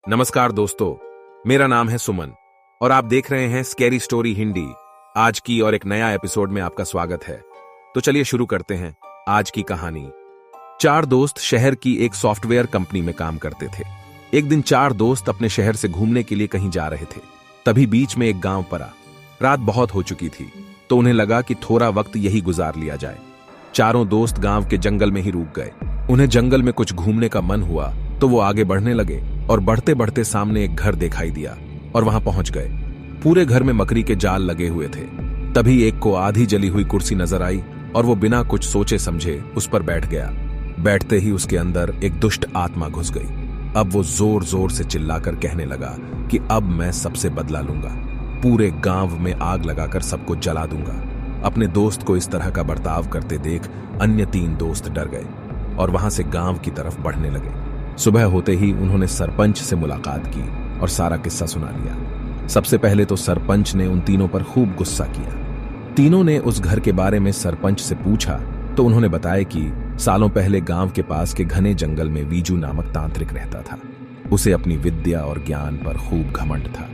नमस्कार दोस्तों, मेरा नाम है सुमन और आप देख रहे हैं स्कैरी स्टोरी हिंदी। आज की और एक नया एपिसोड में आपका स्वागत है। तो चलिए शुरू करते हैं आज की कहानी। चार दोस्त शहर की एक सॉफ्टवेयर कंपनी में काम करते थे। एक दिन चार दोस्त अपने शहर से घूमने के लिए कहीं जा रहे थे। तभी बीच में एक गांव पड़ा। रात बहुत हो चुकी थी तो उन्हें लगा कि थोड़ा वक्त यही गुजार लिया जाए। चारों दोस्त गांव के जंगल में ही रुक गए। उन्हें जंगल में कुछ घूमने का मन हुआ तो वो आगे बढ़ने लगे और बढ़ते बढ़ते सामने एक घर दिखाई दिया और वहां पहुंच गए। पूरे घर में मकड़ी के जाल लगे हुए थे। तभी एक को आधी जली हुई कुर्सी नजर आई और वो बिना कुछ सोचे समझे उस पर बैठ गया। बैठते ही उसके अंदर एक दुष्ट आत्मा घुस गई। अब वो जोर जोर से चिल्लाकर कहने लगा कि अब मैं सबसे बदला लूंगा, पूरे गांव में आग लगाकर सबको जला दूंगा। अपने दोस्त को इस तरह का बर्ताव करते देख अन्य तीन दोस्त डर गए और वहां से गांव की तरफ बढ़ने लगे। सुबह होते ही उन्होंने सरपंच से मुलाकात की और सारा किस्सा सुना लिया। सबसे पहले तो सरपंच ने उन तीनों पर खूब गुस्सा किया। तीनों ने उस घर के बारे में सरपंच से पूछा तो उन्होंने बताया कि सालों पहले गांव के पास के घने जंगल में वीजू नामक तांत्रिक रहता था। उसे अपनी विद्या और ज्ञान पर खूब घमंड था।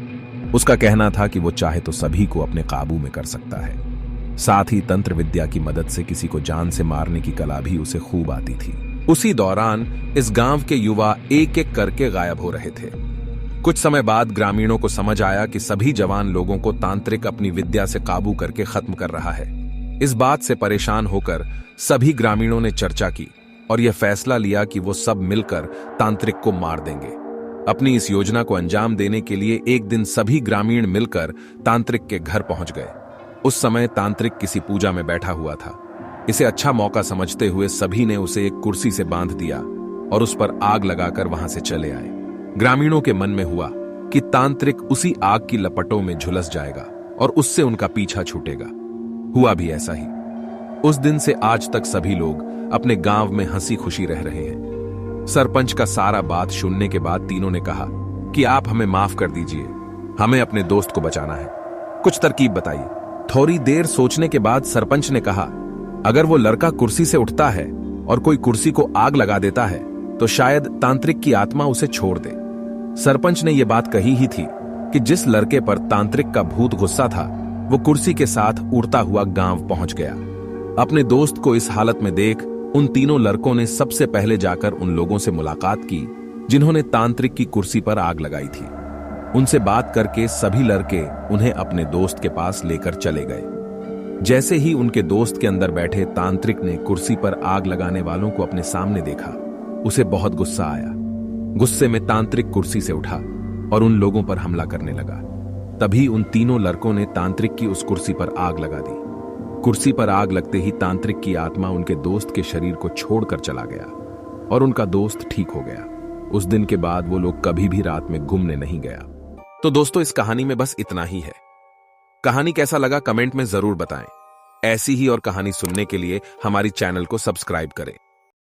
उसका कहना था कि वो चाहे तो सभी को अपने काबू में कर सकता है। साथ ही तंत्र विद्या की मदद से किसी को जान से मारने की कला भी उसे खूब आती थी। उसी दौरान इस गांव के युवा एक एक करके गायब हो रहे थे। कुछ समय बाद ग्रामीणों को समझ आया कि सभी जवान लोगों को तांत्रिक अपनी विद्या से काबू करके खत्म कर रहा है। इस बात से परेशान होकर सभी ग्रामीणों ने चर्चा की और यह फैसला लिया कि वो सब मिलकर तांत्रिक को मार देंगे। अपनी इस योजना को अंजाम देने के लिए एक दिन सभी ग्रामीण मिलकर तांत्रिक के घर पहुंच गए। उस समय तांत्रिक किसी पूजा में बैठा हुआ था। इसे अच्छा मौका समझते हुए सभी ने उसे एक कुर्सी से बांध दिया और उस पर आग लगाकर वहां से चले आए। ग्रामीणों के मन में हुआ कि तांत्रिक उसी आग की लपटों में झुलस जाएगा और उससे उनका पीछा छूटेगा। हुआ भी ऐसा ही। उस दिन से आज तक सभी लोग अपने गांव में हंसी खुशी रह रहे हैं। सरपंच का सारा बात सुनने के बाद तीनों ने कहा कि आप हमें माफ कर दीजिए, हमें अपने दोस्त को बचाना है, कुछ तरकीब बताइए। थोड़ी देर सोचने के बाद सरपंच ने कहा, अगर वो लड़का कुर्सी से उठता है और कोई कुर्सी को आग लगा देता है तो शायद तांत्रिक की आत्मा उसे छोड़ दे। सरपंच ने यह बात कही ही थी कि जिस लड़के पर तांत्रिक का भूत गुस्सा था वो कुर्सी के साथ उड़ता हुआ गांव पहुंच गया। अपने दोस्त को इस हालत में देख उन तीनों लड़कों ने सबसे पहले जाकर उन लोगों से मुलाकात की जिन्होंने तांत्रिक की कुर्सी पर आग लगाई थी। उनसे बात करके सभी लड़के उन्हें अपने दोस्त के पास लेकर चले गए। जैसे ही उनके दोस्त के अंदर बैठे तांत्रिक ने कुर्सी पर आग लगाने वालों को अपने सामने देखा, उसे बहुत गुस्सा आया। गुस्से में तांत्रिक कुर्सी से उठा और उन लोगों पर हमला करने लगा। तभी उन तीनों लड़कों ने तांत्रिक की उस कुर्सी पर आग लगा दी। कुर्सी पर आग लगते ही तांत्रिक की आत्मा उनके दोस्त के शरीर को छोड़कर चला गया और उनका दोस्त ठीक हो गया। उस दिन के बाद वो लोग कभी भी रात में घूमने नहीं गया। तो दोस्तों, इस कहानी में बस इतना ही है। कहानी कैसा लगा कमेंट में जरूर बताएं। ऐसी ही और कहानी सुनने के लिए हमारी चैनल को सब्सक्राइब करें।